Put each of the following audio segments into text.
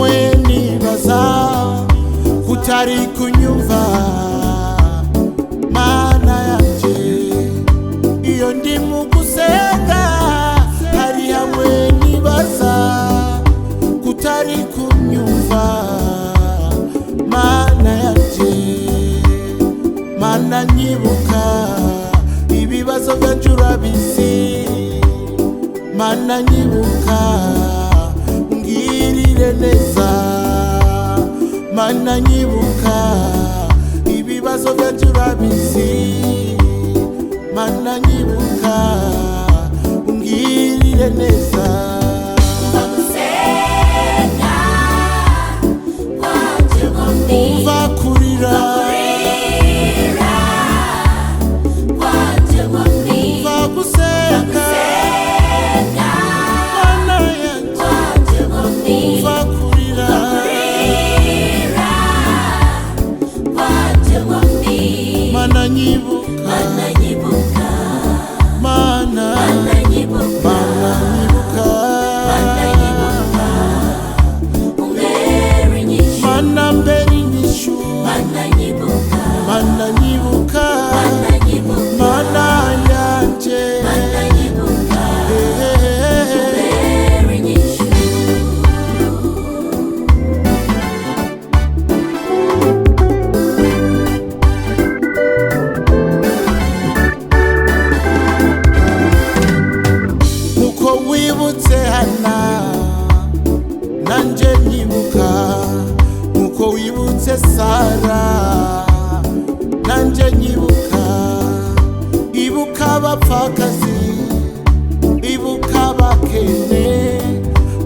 hamwe nibaza kutari kunyumva mana yanje iyo ndi mu gusenga hari hamwe nibaza kutari kunyumva mana yanje mana nyibuka ibibazo byanje urabizi mana nyibuka ngirire neza mana nyibuka ibibazo byanje urabizi mana nyibuka ngirire neza umva kurira umva gusenga mana yanje umva kurira mana nyibuka mana nyibuka mana mbere inyishu mana nyibuka mana yanje nkuko wibutse Hana nanje nyibuka nkuko wibutse Sara nanje nyibuka ibuka abapfakazi ibuka abakene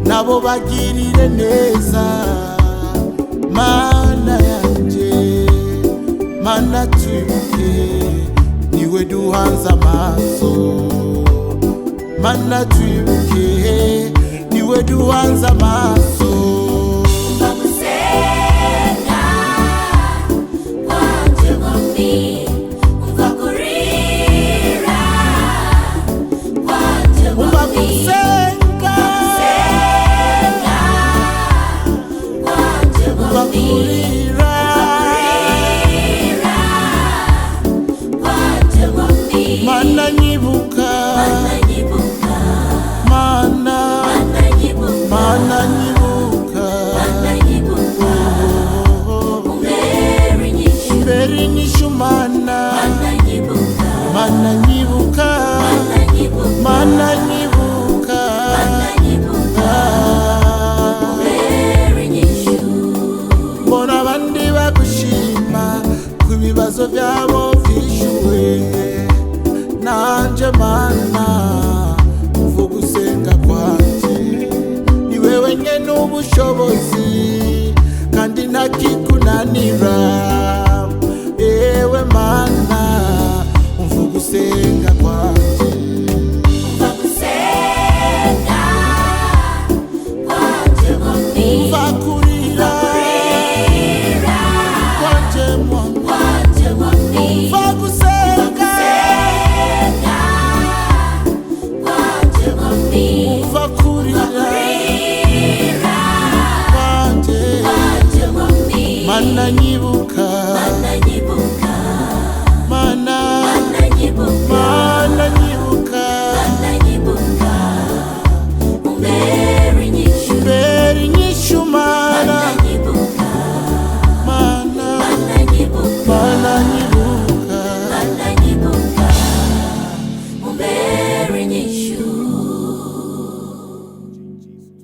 nabo bagirire neza mana yanje mana twibuke niwe duhanze amaso mana twibuke niwe duhanze amaso mana nyibuka mana nyibuka mbere inyishu mana nyibuka mana nyibuka mbona abandi bagushima ku bibazo byabo byishuwe nanje mana uvuga usenga kwanje ni wewe nyene ubushobozi kandi ntakikunanira ewe mana uvuga usenga kwanje umva kurira kwanje umva gusenga umva kurira kwanje mana nyibuka